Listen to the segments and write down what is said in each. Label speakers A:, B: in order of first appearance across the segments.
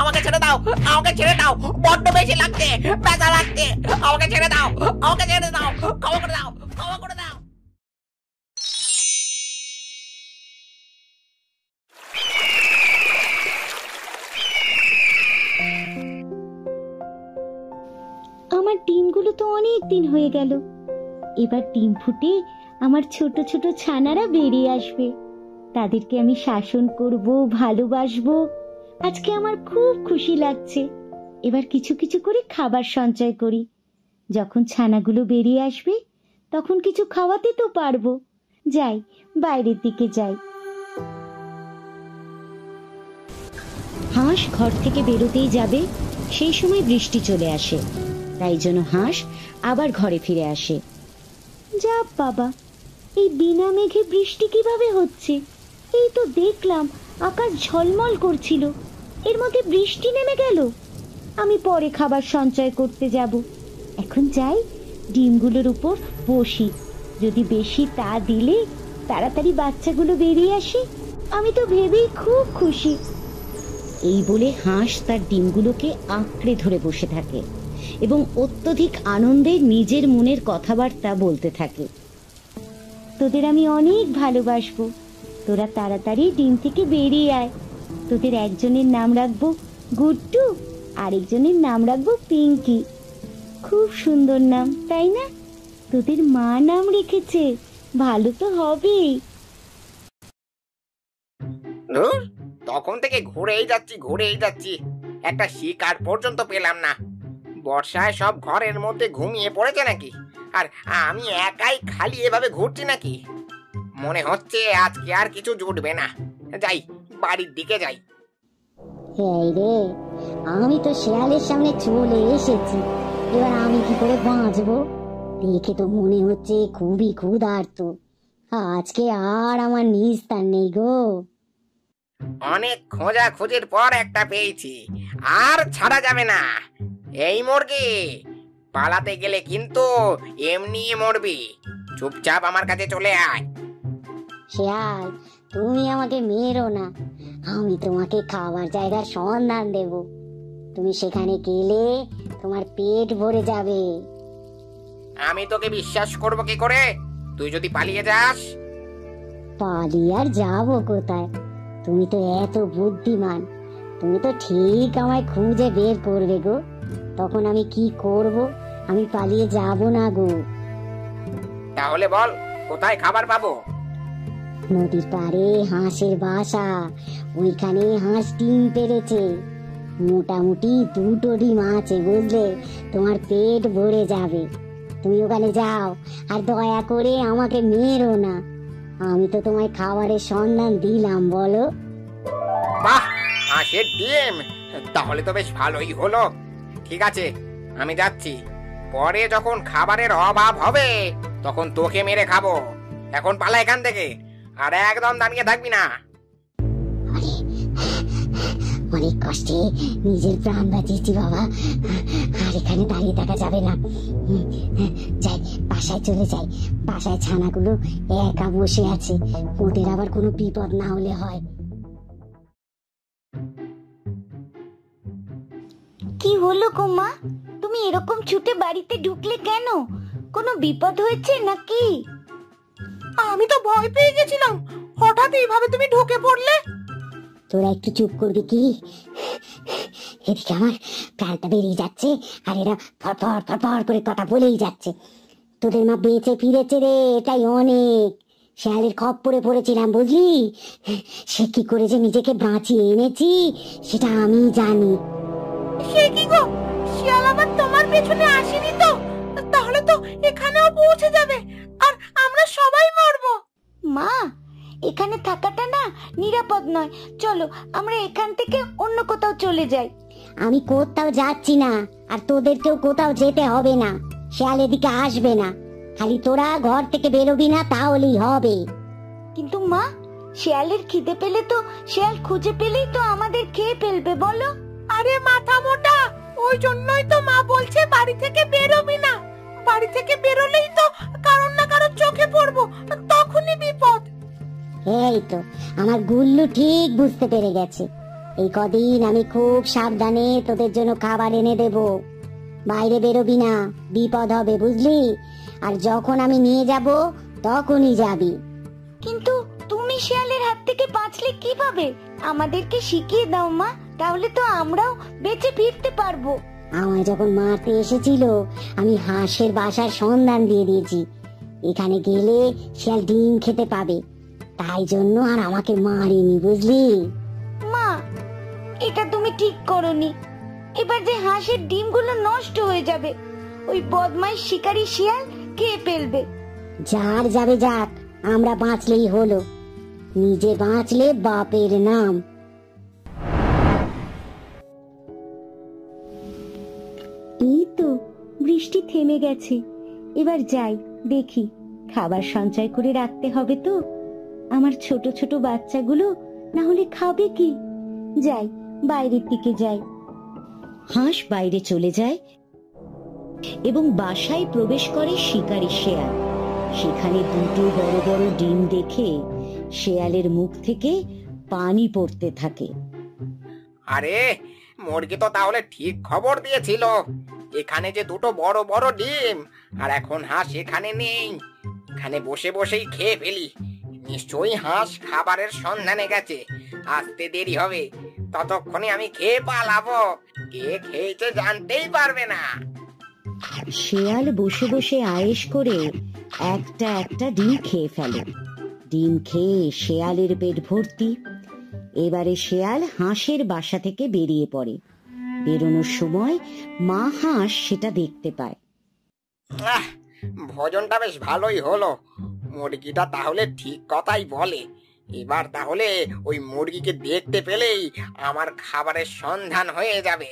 A: আমাকে ছেড়ে দাও, আমাকে ছেড়ে দাও, বড্ড বেশি লাগছে, ব্যথা লাগছে, আমাকে ছেড়ে দাও, আমাকে ছেড়ে দাও, ক্ষমা করে দাও, ক্ষমা করে দাও।
B: আমার ডিমগুলো তো অনেক দিন হয়ে গেল, এবার ডিম ফুটে আমার ছোট ছোট ছানারা বেরিয়ে আসবে, তাদেরকে আমি শাসন করব, ভালোবাসবো। আজকে আমার খুব খুশি লাগছে। এবার কিছু কিছু করে খাবার সঞ্চয় করি, যখন ছানাগুলো বেরিয়ে আসবে তখন কিছু খাওয়াতে তো পারবো। যাই, বাইরের দিকে যাই। হাঁস ঘর থেকে বেরোতেই যাবে, সেই সময় বৃষ্টি চলে আসে, তাই জন্য হাঁস আবার ঘরে ফিরে আসে। যা বাবা, এই বিনা মেঘে বৃষ্টি কিভাবে হচ্ছে? এই তো দেখলাম আকাশ ঝলমল করছিল, এর মধ্যে বৃষ্টি নেমে গেল। আমি পরে খাবার সঞ্চয় করতে যাব। এখন যাই, ডিমগুলোর উপর বসি, যদি বেশি তা দিলে তাড়াতাড়ি বাচ্চাগুলো বেরিয়ে আসে। আমি তো ভেবেই খুব খুশি। এই বলে হাঁস তার ডিমগুলোকে আঁকড়ে ধরে বসে থাকে এবং অত্যধিক আনন্দে নিজের মনের কথাবার্তা বলতে থাকে। তোদের আমি অনেক ভালোবাসবো, তোরা তাড়াতাড়ি ডিম থেকে বেরিয়ে আয়। তোদের একজনের নাম রাখবো গুড্ডু, আরেকজনের নাম রাখবো পিঙ্কি। খুব সুন্দর নাম, তাই না? তোদের মা নাম রেখেছে, ভালো তো হবেই।
A: তখন থেকে ঘুরেই যাচ্ছি, একটা শিকার পর্যন্ত পেলাম না। বর্ষায় সব ঘরের মধ্যে ঘুমিয়ে পড়েছে নাকি, আর আমি একাই খালি এভাবে ঘুরছি নাকি? মনে হচ্ছে আজকে আর কিছু জুটবে না। যাই, বাড়ির দিকে যাই।
C: এই রে, আমি তো শেয়ালের সামনে চলে এসেছি, এবার আমি কি করে বাঁচবো? দেখে তো মনে হচ্ছে খুবই ক্ষুধার্ত। আজকে আর আমার নিস্তার নেই গো।
A: অনেক খোঁজাখুঁজির পর একটা পেয়েছি, আর ছাড়া যাবে না। এই মুরগি, পালাতে গেলে কিন্তু এমনি মরবি। চুপচাপ আমার কাছে চলে আয়।
C: শেয়াল, তুমি আমাকে মেরো না, আমি তোমাকে খাবার জায়গার সন্ধান দেব। তুমি সেখানে গেলে তোমার পেট ভরে যাবে।
A: আমি তোকে বিশ্বাস করবো কি করে, তুই যদি পালিয়ে যাস?
C: পালিয়ে আর যাবো কোথায়? তুমি তো এত বুদ্ধিমান, তুমি তো ঠিক আমায় খুঁজে বের করবে গো। তখন আমি কি করব? আমি পালিয়ে যাব না গো।
A: তাহলে বল, কোথায় খাবার পাবো?
C: নদীর পাড়ে হাঁসের বাসা, ওইখানে হাঁস ডিম পেড়েছে। মোটামুটি 2টো ডিম আছে, বুঝলে? তোমার পেট ভরে যাবে। তুমি ওখানে যাও, আর দয়া করে আমাকে মেরো না। আমি তো তোমায় খাবারের সন্ধান দিলাম, বলো?
A: বাহ, হাঁসের ডিম! তাহলে তো বেশ ভালোই হলো। ঠিক আছে, আমি যাচ্ছি। পরে যখন খাবারের অভাব হবে তখন তোকে মেরে খাবো। এখন পালা এখান থেকে, আর একদম দাঁড়িয়ে থাকবি না।
C: অনেক কষ্টে নিজের প্রাণ বাঁচিয়েছি বাবা, আর এখানে দাঁড়িয়ে থাকা যাবে না। যাই, বাসায় চলে যাই। বাসায় ছানাগুলো একা বসে আছে, ওদের আবার কোনো বিপদ না হলে হয়।
B: কি হলো গো মা, তুমি এরকম ছুটে বাড়িতে ঢুকলে কেন? কোনো বিপদ হয়েছে নাকি?
D: আমি তো ভয় পেয়ে গেছিলাম, হঠাৎ এইভাবে তুমি ঢুকে পড়লে।
C: তোরা একটু চুপ করবি কি? এদিকে আমার প্রাণটা বেরিয়ে যাচ্ছে, আর এরা ফরফর ফরফর করে কথা বলেই যাচ্ছে। তোদের মা বেঁচে ফিরেছে রে, এটাই অনেক। শেয়ালের খপ্পরে পড়েছিলাম, বুঝলি? সে কি করে যে নিজেকে বাঁচিয়ে এনেছি সেটা আমি জানি।
D: সে কি গো, শিয়াল আবার তোমার পেছনে আসেনি তো? তাহলে তো এখানেও পৌঁছে যাবে, আর আমরা সবাই মরবো।
B: মা, এখানে থাকাটা না নিরাপদ নয়, চলো আমরা এখান থেকে অন্য কোথাও চলে যাই।
C: আমি কোথাও যাচ্ছি না, আর তোদেরকেও কোথাও যেতে হবে না। শেয়াল এদিকে আসবে না, খালি তোরা ঘর থেকে বেরোবি না, তাহলেই হবে।
B: কিন্তু মা, শেয়ালের খিদে পেলে তো, শেয়াল খুঁজে পেলেই তো আমাদের খেয়ে ফেলবে, বলো?
D: আরে মাথা মোটা, ওই জন্যই তো মা বলছে বাড়ি থেকে বেরোবি না। বাড়ি থেকে বেরোলেই তো কারণ না কারণ চোখে পড়বো, তখনই বিপদ।
C: এই তো আমার গুল্লু ঠিক বুঝতে পেরে গেছে। এই কদিন আমি খুব সাবধানে তোদের জন্য খাবার এনে দেব। বাইরে বেরোবি না, বিপদ হবে বুঝলি। আর যখন আমি নিয়ে যাব তখনই যাবি।
B: কিন্তু তুমি শিয়ালের হাত থেকে বাঁচলে কিভাবে? আমাদেরকে শিখিয়ে দাও মা, তাহলে তো আমরাও বেঁচে ফিরতে পারবো।
C: আমায় যখন মারতে এসেছিল আমি হাঁসের বাসার সন্ধান দিয়ে দিয়েছি। এখানে গেলে শিয়াল ডিম খেতে পাবে, তাই জন্য আর আমাকে মারিনি বুঝলি।
B: মা, এটা তুমি ঠিক করনি। এবার যে হাঁসের ডিমগুলো নষ্ট হয়ে যাবে, ওই বদমাইশ শিকারী শিয়াল খেয়ে ফেলবে।
C: যার যাবে যাক, আমরা বাঁচলেই হলো। নিজে বাঁচলে বাপের নাম।
B: এই তো বৃষ্টি থেমে গেছে, এবার যাই দেখি। খাবার সঞ্চয় করে রাখতে হবে তো, আমার ছোট ছোট বাচ্চাগুলো না হলে খাবে কি। যাই, বাইরের দিকে যাই। হাঁস বাইরে চলে যায় এবং বাসায় প্রবেশ করে শিকারী শেয়াল। সেখানে দুটো বড় বড় ডিম দেখে শেয়ালের মুখ থেকে পানি পড়তে থাকে।
A: আরে, মুরগি তো তাহলে ঠিক খবর দিয়েছিল। এখানে যে দুটো বড় বড় ডিম, আর এখন হাঁস এখানে নেই। এখানে বসে বসেই খেয়ে ফেলি। নিশ্চয়ই হাঁস খাবারের সন্ধানে গেছে, আসতে দেরি হবে। ততক্ষণে আমি খেয়ে পালাবো, কে খেয়েছে জানতেই পারবে না।
B: শেয়াল বসে বসে আয়েশ করে একটা একটা ডিম খেয়ে ফেলে। ডিম খেয়ে শেয়ালের পেট ভর্তি। এবারে শেয়াল হাঁসের বাসা থেকে বেরিয়ে পড়ে। বেরোনোর সময় মা হাঁস সেটা দেখতে পায়।
A: আহ, ভোজনটা বেশ ভালোই হলো। মুরগিটা তাহলে ঠিক কথাই বলে। এবার তাহলে ওই মুরগিকে দেখতে পেলেই আমার খাবারের সন্ধান হয়ে যাবে।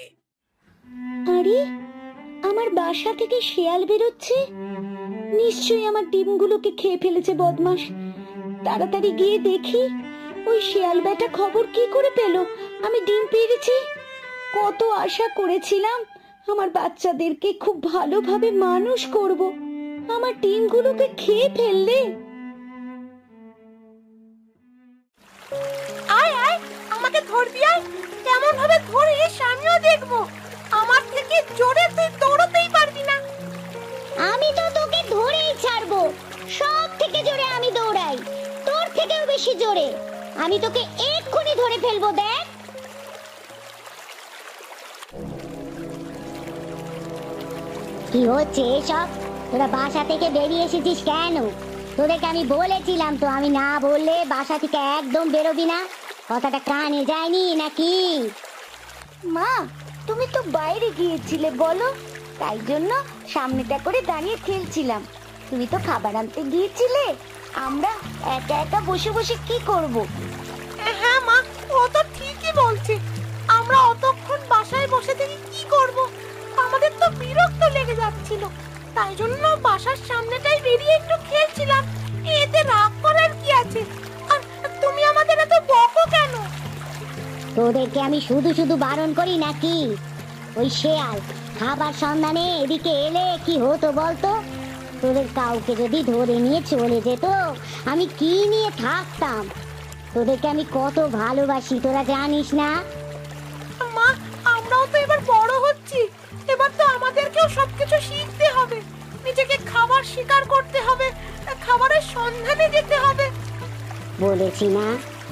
B: আরে, আমার বাসা থেকে শেয়াল বেরোচ্ছে। নিশ্চয়ই আমার ডিমগুলোকে খেয়ে ফেলেছে বদমাস। তাড়াতাড়ি গিয়ে দেখি ওই শেয়াল বেটা খবর কি করে পেল আমি ডিম পেড়েছি। কত আশা করেছিলাম আমার বাচ্চাদেরকে খুব ভালোভাবে মানুষ করব, আমার ডিমগুলোকে খেয়ে ফেললে।
D: আয় আয়, আমাকে ধরবি আয়। কেমন ভাবে ধরিস আমিও দেখবো। আমার থেকে জোরে তুই দৌড়তেই পারবি না।
C: আমি তো তোকে ধরেই ছাড়বো। সব থেকে জোরে আমি দৌড়াই, তোর থেকেও বেশি জোরে। আমি তোকে এক্ষুনি ধরে ফেলবো, দেখ। কি হচ্ছে এসব? তোরা বাসা থেকে বেরিয়ে এসেছিস কেন? তোদেরকে আমি বলেছিলাম তো, আমি না বললে বাসা থেকে একদম বেরোবি না। কথাটা কানে যায়নি নাকি?
B: মা, তুমি তো বাইরে গিয়েছিলে বলো, তাই জন্য সামনেটা করে দাঁড়িয়ে খেলছিলাম। তুমি তো খাবার আনতে গিয়েছিলে, আমরা একা একা বসে বসে কি করব?
D: হ্যাঁ মা, ও তো ঠিকই বলছে। আমরা অতক্ষণ বাসায় বসে থেকে কি করব? আমাদের তো বিরক্ত লেগে যাচ্ছিল, তাই জন্য বাসার সামনেটাই বেরিয়ে একটু খেলছিলাম। এতে রাগ করার কি আছে? আর তুমি আমাদের এত বকো কেন?
C: তোদেরকে আমি শুধু শুধু বারণ করি নাকি? ওই শেয়াল খাবার সন্ধানে এদিকে এলে কি হতো বলতো? তোদের কাউকে যদি ধরে নিয়ে চলে যেত, আমি কি নিয়ে থাকতাম? তোদেরকে আমি কত ভালোবাসি তোরা জানিস না?
D: মা, আমরাও তো এবার বড় হচ্ছি। এবার তো আমাদেরকেও সবকিছু শিখতে হবে। নিজেকে খাবার শিকার করতে হবে, খাবারের সন্ধানে যেতে হবে।
C: বলেছি না,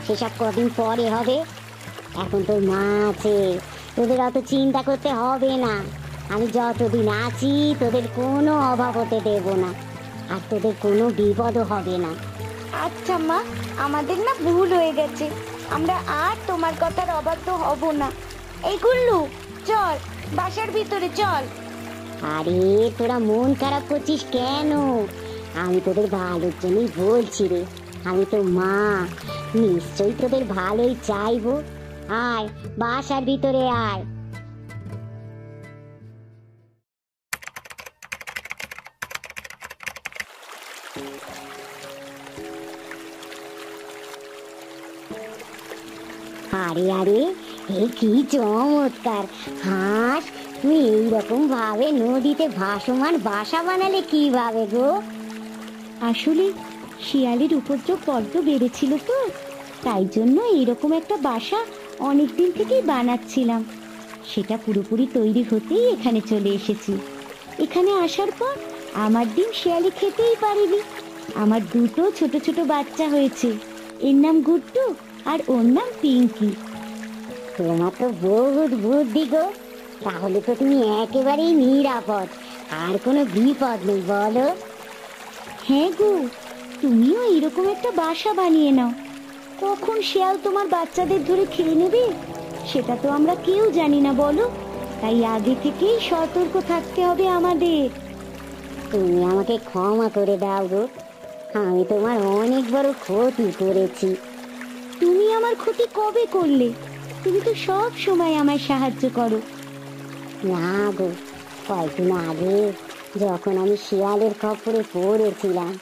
C: সেসব কদিন পরে হবে। এখন তোর মা আছে, তোদের অত চিন্তা করতে হবে না। আমি যতদিন আছি তোদের কোনো অভাব হতে দেব না, আর তোদের কোনো বিপদও হবে না।
B: আচ্ছা মা, আমাদের না ভুল হয়ে গেছে। আমরা আর তোমার কথার অবাধ্য হব না। এই গুল্লু, চল বাসার ভিতরে চল।
C: আরে তোরা মন খারাপ করছিস কেন? আমি তোদের ভালোর জন্যই বলছি রে। আমি তো মা, নিশ্চয়ই তোদের ভালোই চাইবো। আয় বাসার ভিতরে আয়। আরে আরে, এ কি চমৎকার হাঁস! তুমি এইরকম ভাবে নদীতে ভাসমান বাসা বানালে কিভাবে গো?
B: আসলে শিয়ালের উপদ্রব বড্ড বেড়েছিল তো, তাই জন্য এইরকম একটা বাসা অনেকদিন থেকেই বানাচ্ছিলাম। সেটা পুরোপুরি তৈরি হতেই এখানে চলে এসেছি। এখানে আসার পর আমার ডিম শিয়ালে খেতেই পারেনি। আমার দুটো ছোট ছোট বাচ্চা হয়েছে, এর নাম গুড্ডু আর ওর নাম পিঙ্কি।
C: তোমার তো বহুত বুদ্ধি গো, তাহলে তো তুমি একেবারেই নিরাপদ, আর কোনো বিপদ নেই বলো।
B: হ্যাঁ গো, তুমিও এরকম একটা বাসা বানিয়ে নাও। কখন শিয়াল তোমার বাচ্চাদের ধরে খেয়ে নেবে সেটা তো আমরা কেউ জানি না বলো, তাই আগে থেকেই সতর্ক থাকতে হবে আমাদের।
C: তুমি আমাকে ক্ষমা করে দাও গো, আমি তোমার অনেক বড় ক্ষতি করেছি।
B: তুমি আমার ক্ষতি কবে করলে? তুমি তো সব সময় আমায় সাহায্য করো।
C: না গো, কয়েকদিন আগে যখন আমি শিয়ালের খপ্পরে পড়েছিলাম,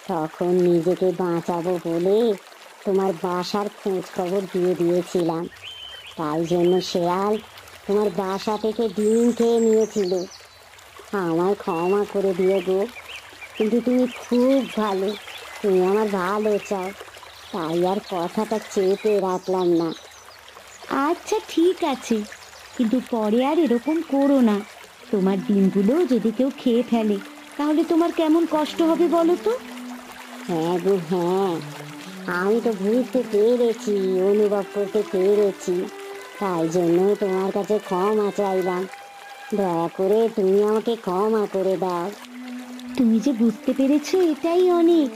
C: তখন নিজেকে বাঁচাবো বলে তোমার বাসার খোঁজ খবর দিয়ে দিয়েছিলাম। তাই জন্য শিয়াল তোমার বাসা থেকে ডিম খেয়ে নিয়েছিল। আমায় ক্ষমা করে দিও গো, কিন্তু তুমি খুব ভালো, তুমি আমার ভালো চাও, তাই আর কথাটা চেপে রাখলাম না।
B: আচ্ছা ঠিক আছে, কিন্তু পরে আর এরকম করো না। তোমার ডিমগুলো যদি কেউ খেয়ে ফেলে তাহলে তোমার কেমন কষ্ট হবে বলো তো?
C: হ্যাঁ গো হ্যাঁ, আমি তো বুঝতে পেরেছি, অনুভব করতে পেরেছি, তাই জন্য তোমার কাছে ক্ষমা চাইলাম। দয়া করে তুমি আমাকে ক্ষমা করে দাও।
B: তুমি যে বুঝতে পেরেছো এটাই অনেক।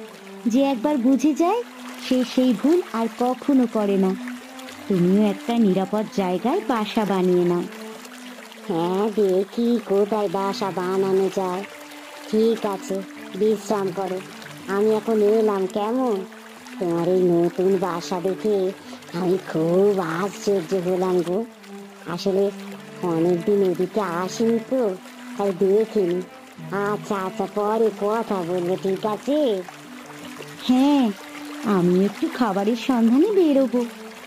B: যে একবার বুঝে যায় সে সেই ভুল আর কখনো করে না। তুমিও একটা নিরাপদ জায়গায় বাসা বানিয়ে নাও।
C: হ্যাঁ, দেখি কোথায় বাসা বানানো যায়। ঠিক আছে, বিশ্রাম করো, আমি এখন এলাম কেমন। তোমার এই নতুন বাসা দেখে আমি খুব আশ্চর্য হলাম গো। আসলে অনেকদিন এদিকে আসিনি তো, তাই দেখিনি। আচ্ছা আচ্ছা, পরে কথা বলবো, ঠিক আছে?
B: হ্যাঁ, আমি একটু খাবারের সন্ধানে বেরোবো।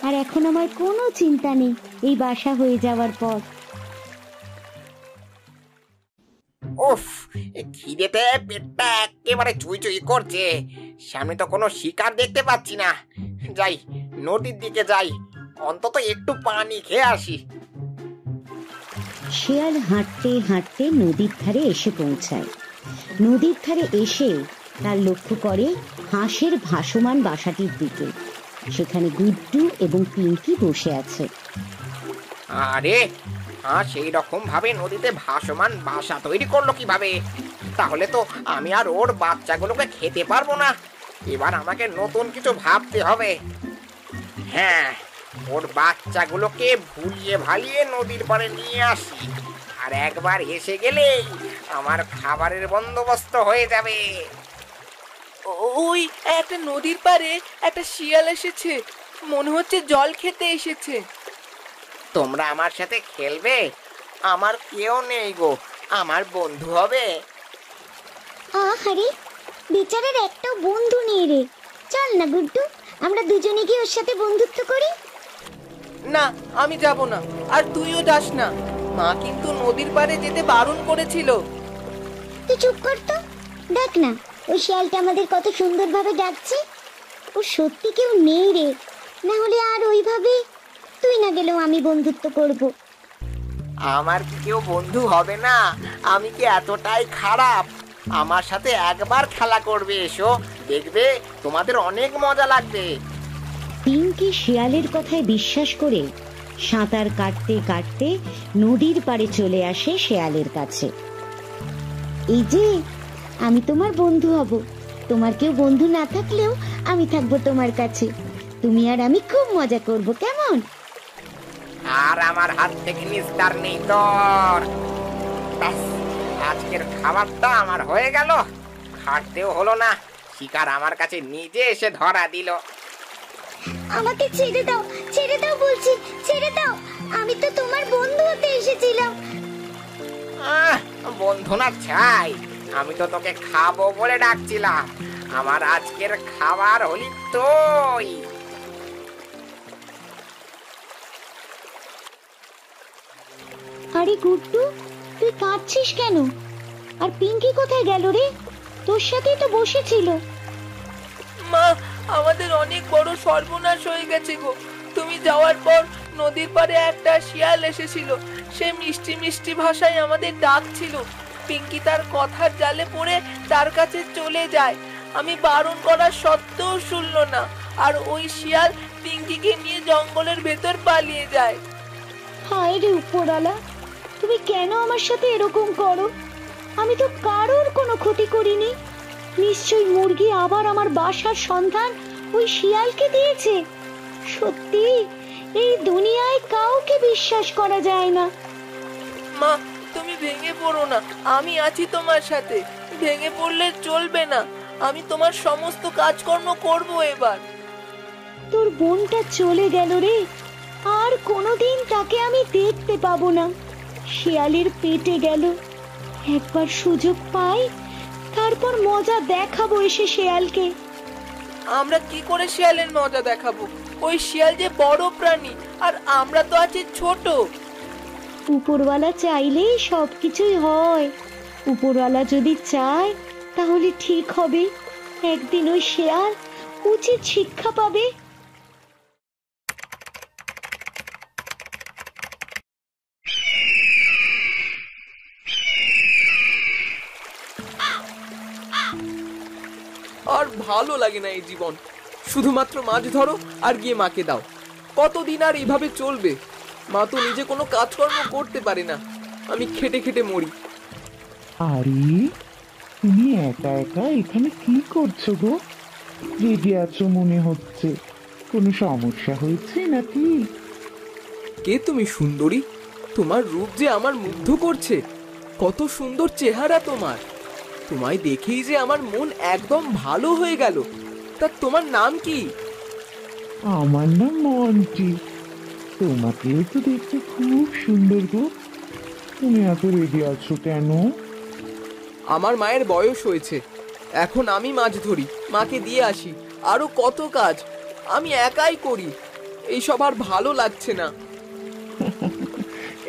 B: আর এখন আমার কোনো চিন্তা নেই এই বাসা হয়ে যাওয়ার পর।
A: উফ, এই খিদেতে পেটটা একেবারে চুই চুই করছে। সামনে তো কোনো শিকার দেখতে পাচ্ছি না। যাই, নদীর দিকে যাই, অন্তত একটু পানি খেয়ে আসি।
B: শিয়াল হাঁটতে হাঁটতে নদীর ধারে এসে পৌঁছায়। নদীর ধারে এসে তার লক্ষ্য করে হাঁসের ভাসমান বাসাটির দিকে। সেখানে গুড্ডু এবং পিঙ্কি বসে আছে।
A: আরে, হ্যাঁ, সেই রকম ভাবে নদীতে ভাসমান বাসা তৈরি করলো কিভাবে? তাহলে তো আমি আর ওর বাচ্চাগুলোকে খেতে পারবো না। এবার আমাকে নতুন কিছু ভাবতে হবে। হ্যাঁ, ওর বাচ্চাগুলোকে ভুলিয়ে ভালিয়ে নদীর পাড়ে নিয়ে আসি, আর একবার এসে গেলেই আমার খাবারের বন্দোবস্ত হয়ে যাবে।
D: ওই একটা নদীর পাড়ে একটা শিয়াল এসেছে, মনে হচ্ছে জল খেতে এসেছে।
A: তোমরা আমার সাথে খেলবে? আমার কেউ নেই গো, আমার বন্ধু হবে।
C: আরে, বেচারার একটাও বন্ধু নেই রে। চল না গুড্ডু, আমরা দুজনে গিয়ে ওর সাথে বন্ধুত্ব করি।
D: না, আমি যাব না, আর তুইও যাস না। মা কিন্তু নদীর পাড়ে যেতে বারণ করেছিল।
C: তুই চুপ কর তো, দেখ না ওই শিয়ালটা আমাদের কত সুন্দরভাবে ডাকছে। ও সত্যি কেউ নেই রে, না হলে আর ওইভাবে তুই না গেলেও আমি বন্ধুত্ব করব।
A: আমার কি কেউ বন্ধু হবে না? আমি কি এতটাই খারাপ? আমার সাথে একবার খেলা করবে, এসো, দেখবে তোমাদের অনেক মজা লাগবে।
B: পিঙ্কি শিয়ালের কথায় বিশ্বাস করে সাঁতার কাটতে কাটতে নদীর পাড়ে চলে আসে শিয়ালের কাছে। এই যে, আমি তোমার বন্ধু হব। তোমার কেউ বন্ধু না থাকলেও আমি থাকবো তোমার কাছে। তুমি আর আমি খুব মজা করব, কেমন?
A: আর আমার হাত থেকে নিস্তার নেই তোর। ব্যাস, আজকের খাবারটা আমার হয়ে গেল, খাটতেও হলো না। শিকার আমার কাছে নিজে এসে ধরা দিল।
C: আমাকে ছেড়ে দাও, ছেড়ে দাও বলছি, ছেড়ে দাও। আমি তো তোমার বন্ধু হতে এসেছিলাম।
A: বন্ধু না চাই, আমি তো তোকে খাবো বলে ডাকছিলাম। আমার আজকের খাবার হলি তুই।
B: আরে গুড্ডু, তুই কাঁদছিস কেন? আর পিঙ্কি কোথায় গেল রে? তোর সাথেই তো বসেছিল।
E: আমাদের অনেক বড় সর্বনাশ হয়ে গেছে গো। তুমি যাওয়ার পর নদীর পাড়ে একটা শিয়াল এসেছিল। সে মিষ্টি মিষ্টি ভাষায় আমাদের ডাকছিল। পিঙ্কি তার কথার জালে পড়ে তার কাছে চলে যায়। আমি বারণ করার সত্ত্বেও শুনল না, আর ওই শিয়াল পিঙ্কিকে নিয়ে জঙ্গলের ভেতর পালিয়ে যায়।
B: হায় রে উপরওয়ালা, তুমি কেন আমার সাথে এরকম করো? আমি তো কারোর কোনো ক্ষতি করিনি। নিশ্চয়ই মুরগি আবার আমার বাসার সন্ধান ওই শিয়ালকে দিয়েছে। সত্যি এই দুনিয়ায় কাউকে বিশ্বাস করা যায় না।
E: মা, তুমি ভেঙে পড়ো না, আমি আছি তোমার সাথে। ভেঙে পড়লে চলবে না, আমি তোমার সমস্ত কাজকর্ম করব এবার।
B: তোর বোনটা চলে গেল রে, আর কোনোদিন তাকে আমি দেখতে পাবো না। শিয়ালের পেটে গেল। একবার সুযোগ পাই, তারপর মজা দেখাবো এসে শিয়ালকে।
E: আমরা কি করে শিয়ালের মজা দেখাবো? ওই শিয়াল যে বড় প্রাণী, আর আমরা তো আছি ছোট।
B: উপরওয়ালা চাইলেই সবকিছুই হয়। উপরওয়ালা যদি চায় তাহলে ঠিক হবে। একদিন ওই শিয়াল উচিত শিক্ষা পাবে।
E: আর ভালো লাগে না এই জীবন। শুধুমাত্র মাছ ধরো আর গিয়ে মাকে দাও। কতদিন আর এইভাবে চলবে? মা তো নিজে কোনো কাজকর্ম করতে পারে না। আমি খেটে খেটে মরি।
F: আরে, তুমি একা একা এখানে কি করছো গো? রেগে আছো মনে হচ্ছে। কোনো সমস্যা হয়েছে নাকি?
E: কে তুমি সুন্দরী? তোমার রূপ যে আমার মুগ্ধ করছে। কত সুন্দর চেহারা তোমার। তোমায় দেখেই যে আমার মন একদম ভালো হয়ে গেল। তা তোমার নাম কি?
F: আমার নাম মন্টি। তোমাকেও তো দেখতে খুব সুন্দর গো। তুমি এত রেগে আছো কেন?
E: আমার মায়ের বয়স হয়েছে, এখন আমি মাছ ধরি, মাকে দিয়ে আসি, আরো কত কাজ আমি একাই করি। এইসব আর ভালো লাগছে না।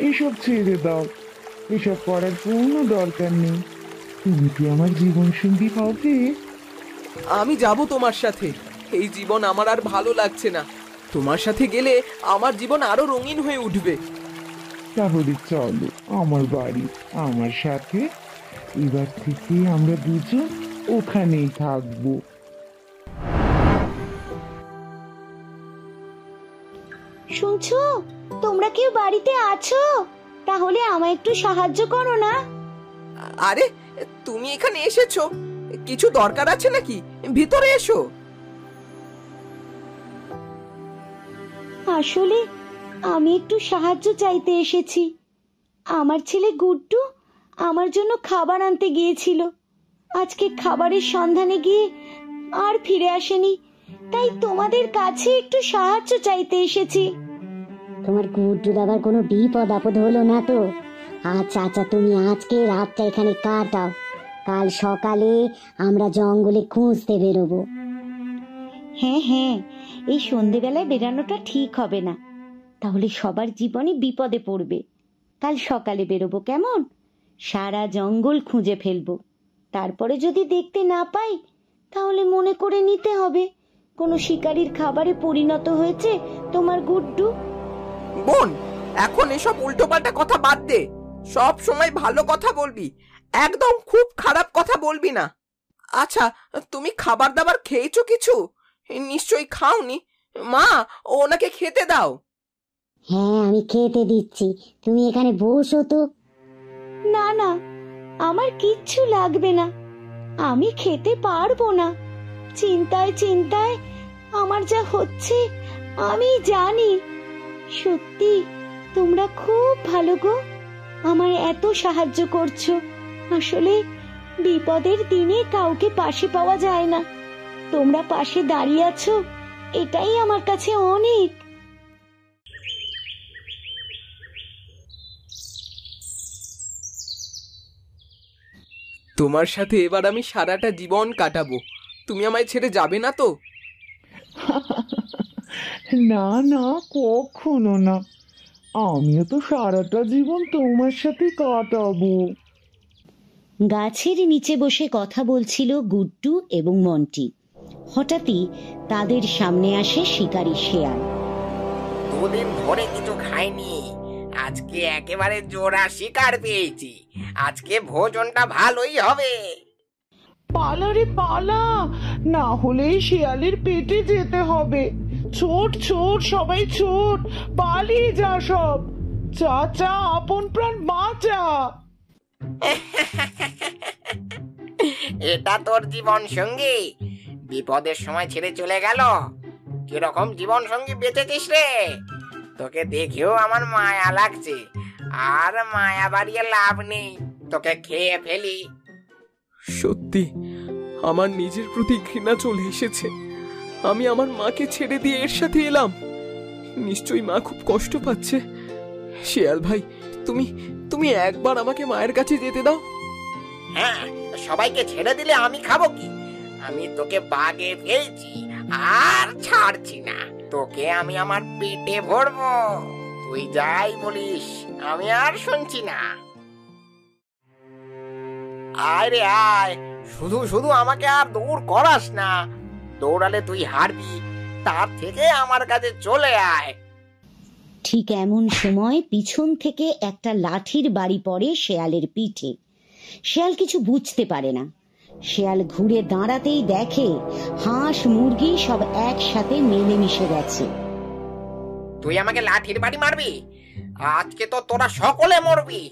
F: এসব ছেড়ে দাও, এসব করার কোনো দরকার নেই। তুমি কি আমার জীবন সঙ্গী হবে?
E: আমি যাব তোমার সাথে। এই জীবন আমার আর ভালো লাগছে না। তোমার সাথে গেলে আমার জীবন আরো রঙিন হয়ে উঠবে।
F: তাহলে চলো আমার বাড়ি, আমার সাথে। এবার থেকে আমরা দুজন ওখানেই থাকবো।
B: শুনছো, তোমরা কেউ বাড়িতে আছো? তাহলে আমায় একটু সাহায্য করো না।
E: আরে, তুমি এখানে এসেছো, কিছু দরকার আছে নাকি? ভিতরে এসো।
B: আসলে আমি একটু সাহায্য চাইতে এসেছি। আমার ছেলে গুড্ডু আমার জন্য খাবার আনতে গিয়েছিল। আজকে খাবারের সন্ধানে গিয়ে আর ফিরে আসেনি। তাই তোমাদের কাছে একটু সাহায্য চাইতে এসেছি।
C: তোমার গুড্ডু দাদার কোনো বিপদ আপদ হলো না তো? আচ্ছা আচ্ছা, তুমি আজকে রাতটা এখানে কাটাও। কাল সকালে আমরা জঙ্গলে খুঁজতে বেরোবো।
B: হ্যাঁ হ্যাঁ, এই সন্ধেবেলায় বেরানোটা ঠিক হবে না, তাহলে সবার জীবনে বিপদে পড়বে। কাল সকালে বেরোবো, কেমন? সারা জঙ্গল খুঁজে ফেলবো। তারপরে যদি দেখতে না পাই, তাহলে মনে করে নিতে হবে কোনো শিকারীর খাবারে পরিণত হয়েছে তোমার গুড্ডু।
E: বোন, এখন এসব উল্টোপাল্টা কথা বাদ দে। সব সময় ভালো কথা বলবি, একদম খুব খারাপ কথা বলবি না। আচ্ছা, তুমি খাবার দাবার খেয়েছো কিছু? নিশ্চয়ই খাওনি। মা, ওনাকে খেতে দাও।
C: হ্যাঁ, আমি খেতে দিচ্ছি, তুমি এখানে বসো তো।
B: না না, আমার কিচ্ছু লাগবে না, আমি খেতে পারবো না। চিন্তায় চিন্তায় আমার যা হচ্ছে আমি জানি। সত্যি তোমরা খুব ভালো গো, আমার এত সাহায্য করছো। আসলে বিপদের দিনে কাউকে পাশে পাওয়া যায় না, তোমরা পাশে দাঁড়িয়ে আছো, এটাই আমার কাছে অনেক।
E: তোমার সাথে এবার আমি সারাটা জীবন কাটাবো। তুমি আমায় ছেড়ে যাবে না তো?
F: না না, কখনো না। আমিও তো সারাটা জীবন তোমার সাথে কাটাবো।
B: গাছের নিচে বসে কথা বলছিল গুড্ডু এবং মন্টি। হঠাৎই তাদের সামনে আসে শিকারী শেয়াল।
A: দুদিন ধরে কিছু খাইনি, আজকে একেবারে জোড়া শিকার পেয়েছি। আজকে ভোজনটা ভালোই হবে।
F: পালা রে পালা, না হলে শিয়ালের পেটে যেতে হবে। ছোট ছোট সবাই ছোট, পালিয়ে যা সব। চাচা আপন প্রাণ বাঁচা।
A: এটা তোর জীবন সঙ্গী, বিপদের সময় ছেড়ে চলে গেল। কিরকম জীবন সঙ্গী বেঁচেছিস রে? তোকে দেখেও আমার মায়া লাগছে, আর মায়া বাড়িয়ে লাভ নেই, তোকে খেয়ে ফেলি।
G: সত্যি আমার নিজের প্রতি ঘৃণা চলে এসেছে। আমি আমার মাকে ছেড়ে দিয়ে এর সাথে এলাম। নিশ্চয়ই মা খুব কষ্ট পাচ্ছে। শিয়াল ভাই, তুমি তুমি একবার আমাকে মায়ের কাছে যেতে দাও।
A: হ্যাঁ, সবাইকে ছেড়ে দিলে আমি খাবো কি? আমি তোকে বাগে ফেলছি, আর ছাড়ছি না। তোকে আমি আমার পেটে ভরবো, তুই যাই বলিস আমি আর শুনছি না। আয় রে আয়, শুধু শুধু আমাকে আর দৌড় করাস না। দৌড়ালে তুই হারবি, তার থেকে আমার কাছে চলে আয়।
B: ঠিক এমন সময় পিছন থেকে একটা লাঠির বাড়ি পড়ে শেয়ালের পিঠে। শেয়াল কিছু বুঝতে পারে না। শেয়াল ঘুরে দাঁড়াতেই দেখে হাঁস মুরগি সব একসাথে মিলেমিশে গেছে।
A: তুই আমাকে লাঠির বাড়ি মারবি? আজকে তো তোরা সকলে মরবি,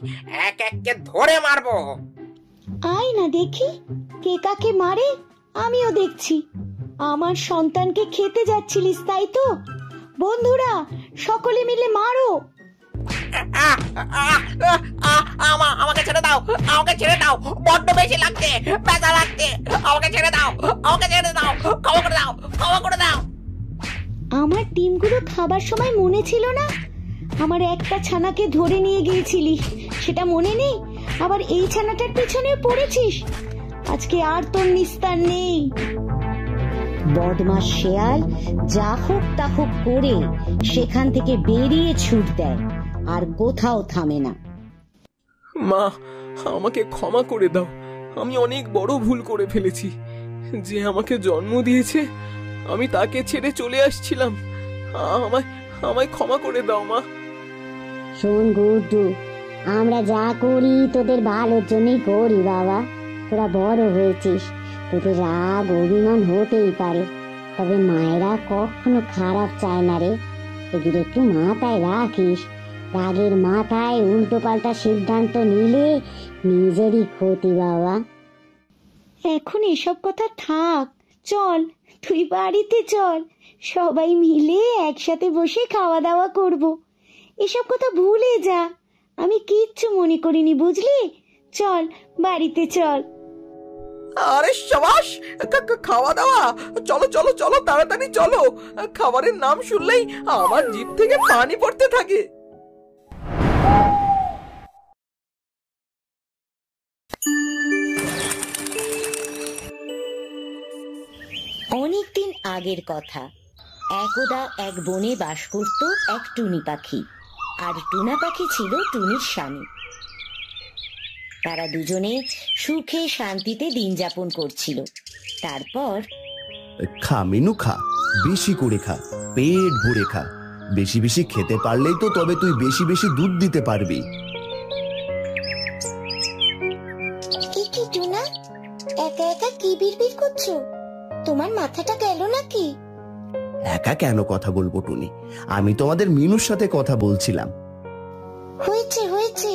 A: এক এককে ধরে মারবো।
B: আয় না দেখি কে কাকে মারে, আমিও দেখছি। আমার সন্তানকে খেতে যাচ্ছিলিস তাই তো? বন্ধুরা সকলে মিলে মারো।
A: আমাকে ছেড়ে দাও, আমাকে ছেড়ে দাও, বড্ড বেশি লাগছে, ব্যথা লাগছে। আমাকে ছেড়ে দাও, আমাকে ছেড়ে দাও, ক্ষমা করে দাও, ক্ষমা করে দাও।
B: আমার ডিমগুলো খাবার সময় মনে ছিল না? আমার একটা ছানাকে ধরে নিয়ে গিয়েছিলি, সেটা মনে নেই? আবার এই ছানাটার পিছনে পড়েছিস। আজকে আর তোর নিস্তার নেই। বদমাস শেয়াল যা হোক তা হোক করে সেখান থেকে বেরিয়ে ছুট দেয়, আর কোথাও থামে না।
G: মা, আমাকে ক্ষমা করে দাও। আমি অনেক বড় ভুল করে ফেলেছি। যে আমাকে জন্ম দিয়েছে, আমি তাকে ছেড়ে চলে আসছিলাম। আমায় আমায় ক্ষমা করে দাও মা।
C: শোন গুড্ডু, আমরা যা করি তোদের ভালোর জন্যই করি বাবা। তোরা বড় হয়েছিস, তোদের রাগ অভিমান হতেই পারে, তবে মায়েরা কখনো খারাপ চায় না রে। এগুলো একটু মাথায় রাখিস। রাগের মাথায় উল্টো পাল্টা সিদ্ধান্ত নিলে নিজেরই ক্ষতি বাবা।
B: এখন এসব কথা থাক, চল তুই বাড়িতে চল, সবাই মিলে একসাথে বসে খাওয়া দাওয়া করব। এসব কথা ভুলে যা, আমি কিচ্ছু মনে করিনি, বুঝলি? চল বাড়িতে চল।
G: আরে সাবাস, খাওয়া দাওয়া, চলো চলো চলো, তাড়াতাড়ি চলো। খাবারের নাম শুনলেই আমার জিভ থেকে পানি পড়তে থাকে।
B: অনেকদিন আগের কথা। একদা এক বনে বাস করত এক টুনি পাখি, আর টুনা পাখি ছিল টুনির স্বামী। তারা দুজনে সুখে শান্তিতে দিন যাপন করছিল। তারপর
H: খা মিনু খা, বেশি করে খা, পেট ভরে খা। বেশি বেশি খেতে পারলেই তো তবে তুই বেশি বেশি দুধ দিতে পারবি।
B: কি কি টুনা, একা একা কি বিড়বিড় করছো? তোমার মাথাটা গেল নাকি?
H: একা কেন কথা বলবো টুনি, আমি তোমাদের মিনুর সাথে কথা বলছিলাম।
B: হয়েছে হয়েছে,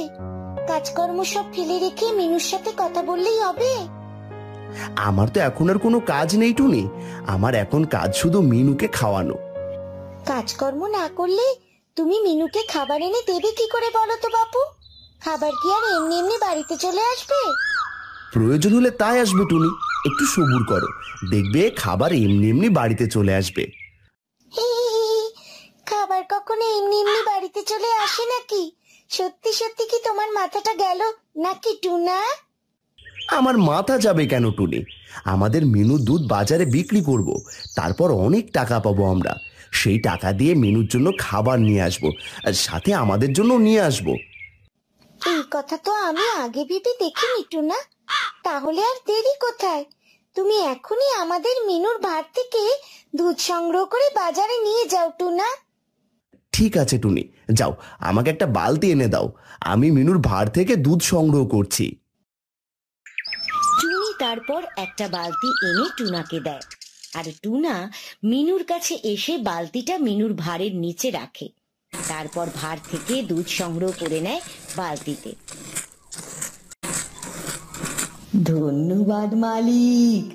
B: কাজকর্ম সব ফেলে রেখে মিনুর সাথে কথা বললেই হবে?
H: আমার তো এখন আর কোনো কাজ নেই টুনি, আমার এখন কাজ শুধু মিনুকে খাওয়ানো।
B: কাজকর্ম না করলে তুমি মিনুকে খাবার এনে দেবে কি করে বলো তো বাপু? খাবার কি আর এমনি এমনি বাড়িতে চলে আসবে?
H: প্রয়োজন হলে তাই আসবে টুনি, একটু সবুর করো, দেখবে খাবার এমনি এমনি বাড়িতে চলে আসবে।
B: খাবার কখনো এমনি এমনি বাড়িতে চলে আসে নাকি? সত্যি সত্যি কি তোমার মাথাটা গেল নাকি টুনা?
H: আমার মাথা যাবে কেন টুনি, আমাদের মিনু দুধ বাজারে বিক্রি করব, তারপর অনেক টাকা পাবো আমরা। সেই টাকা দিয়ে মিনুর জন্য খাবার নিয়ে আসবো, আর সাথে আমাদের জন্য নিয়ে আসবো।
B: এই কথা তো আমি আগে ভেবে দেখিনি টুনা। তাহলে আর দেরি কোথায়?
C: তুমি এখনই আমাদের মিনুর ভাড় থেকে দুধ সংগ্রহ করে বাজারে নিয়ে যাও টুনা।
H: ঠিক আছে টুনি, যাও আমাকে একটা বালতি এনে দাও, আমি মিনুর ভাড় থেকে দুধ সংগ্রহ করছি।
B: টুনি তারপর একটা বালতি এনে টুনাকে দেয়, আর টুনা মিনুর কাছে এসে বালতিটা মিনুর ভাঁড়ের নিচে রাখে। তারপর ভাঁড় থেকে দুধ সংগ্রহ করে নেয় বালতিতে।
I: ধন্যবাদ মালিক,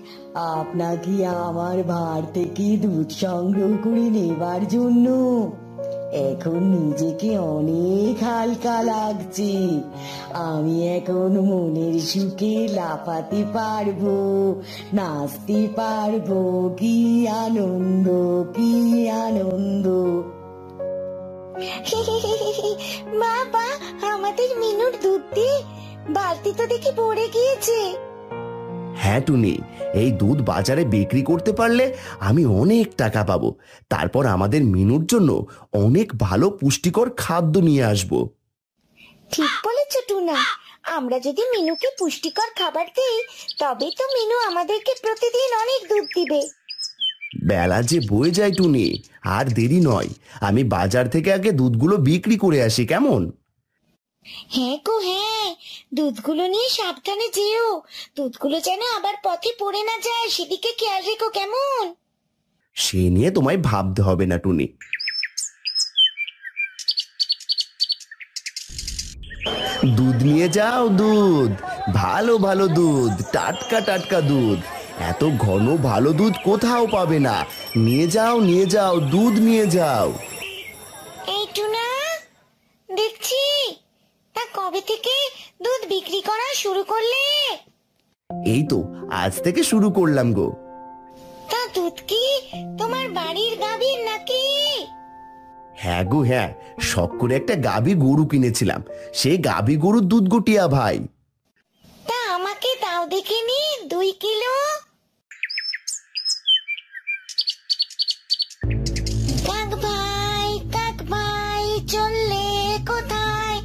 I: আপনাকে আমার ভাঁড় থেকে দুধ সংগ্রহ করে নেবার জন্য। এখন নিজেকে অনেক হালকা লাগছে। আমি এখন মনের সুখে লাফাতে পারবো, নাচতে পারবো। কি আনন্দ, কি আনন্দ!
C: বাবা, আমাদের মিনুর দুধ দিয়ে বালতি তো দেখি ভরে গিয়েছে।
H: হ্যাঁ টুনি, এই দুধ বাজারে বিক্রি করতে পারলে আমি অনেক টাকা পাবো। তারপর আমাদের মিনুর জন্য অনেক ভালো পুষ্টিকর খাদ্য নিয়ে আসবো।
C: ঠিক বলেছ টুনা, আমরা যদি মিনুকে পুষ্টিকর খাবার দিই তবে তো মিনু আমাদেরকে প্রতিদিন অনেক দুধ দিবে।
H: বেলা যে বয়ে যায় টুনি, আর দেরি নয়, আমি বাজার থেকে আগে দুধগুলো বিক্রি করে আসি, কেমন?
C: হ্যাঁ গো হ্যাঁ, দুধগুলো নিয়ে সাবধানে যেও। দুধগুলো যেন আবার পথে পড়ে না যায়, সেদিকে খেয়াল রেখো, কেমন?
H: সে নিয়ে তোমায় ভাবতে হবে না টুনি। দুধ নিয়ে যাও, দুধ, ভালো ভালো দুধ, টাটকা টাটকা দুধ। এত ঘন ভালো দুধ কোথাও পাবে না। নিয়ে যাও, নিয়ে যাও, দুধ নিয়ে যাও।
C: এই টুনা, দেখছি তা কবে থেকে দুধ বিক্রি করা শুরু করলে?
H: এই তো আজ থেকে শুরু করলাম গো।
C: তা দুধ কি তোমার বাড়ির গাভীর নাকি?
H: হ্যাঁ গো হ্যাঁ, শখ করে একটা গাভী গরু কিনেছিলাম, সেই গাভী গরুর দুধ গটিয়া ভাই।
C: তা আমাকে দাও দেখিনি 2 কিলো। কাক ভাই চললে কোথায়?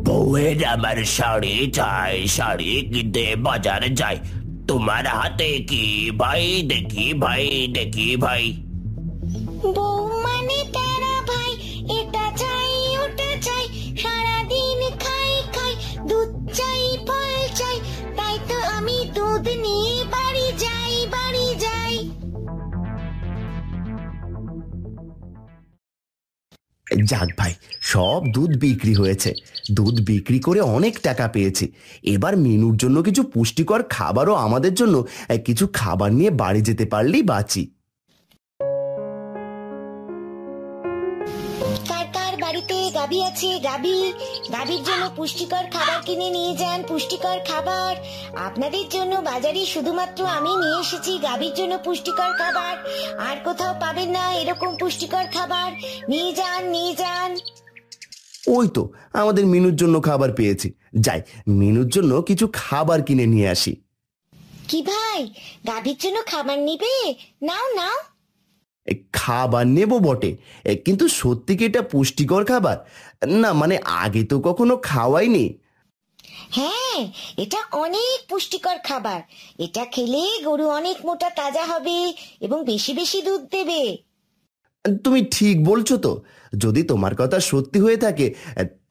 J: বউয়ের আমার শাড়ি চাই, শাড়ি কিনতে বাজারে যাই। তোমার হাতে কি ভাই? দেখি ভাই, দেখি ভাই।
C: বউ মানে তেরা ভাই, এটা চাই ওটা চাই, সারাদিন খাই খাই, দুধ চাই ফল চাই, তাই তো আমি দুধ নিয়ে বাড়ি যাই, বাড়ি যাই।
H: যাক ভাই, সব দুধ বিক্রি হয়েছে। দুধ বিক্রি করে অনেক টাকা পেয়েছি। এবার মিনুর জন্য কিছু পুষ্টিকর খাবারও আমাদের জন্য কিছু খাবার নিয়ে বাড়ি যেতে পারলেই বাঁচি।
C: কার কার বাড়িতে গাভী আছে? গাভীর জন্য পুষ্টিকর খাবার কিনে নিয়ে যান, পুষ্টিকর খাবার। আপনাদের জন্য বাজারে শুধুমাত্র আমি নিয়ে এসেছি গাভীর জন্য পুষ্টিকর খাবার। আর কোথাও পাবেন না এরকম পুষ্টিকর খাবার। নিয়ে যান, নিয়ে যান।
H: ওই তো আমাদের মিনুর জন্য খাবার পেয়েছি। যাই, মিনুর জন্য কিছু খাবার কিনে নিয়ে আসি।
C: কি ভাই, গাভীর জন্য খাবার নিবে? নাও নাও।
H: খাবার নেব বটে, কিন্তু সত্যি কি এটা পুষ্টিকর খাবার? না মানে আগে তো কখনো খাওয়াইনি।
C: হ্যাঁ, এটা অনেক পুষ্টিকর খাবার। এটা খেলে গরু অনেক মোটা তাজা হবে এবং বেশি বেশি দুধ দেবে।
H: তুমি ঠিক বলছো তো। যদি তোমার কথা সত্যি হয়ে থাকে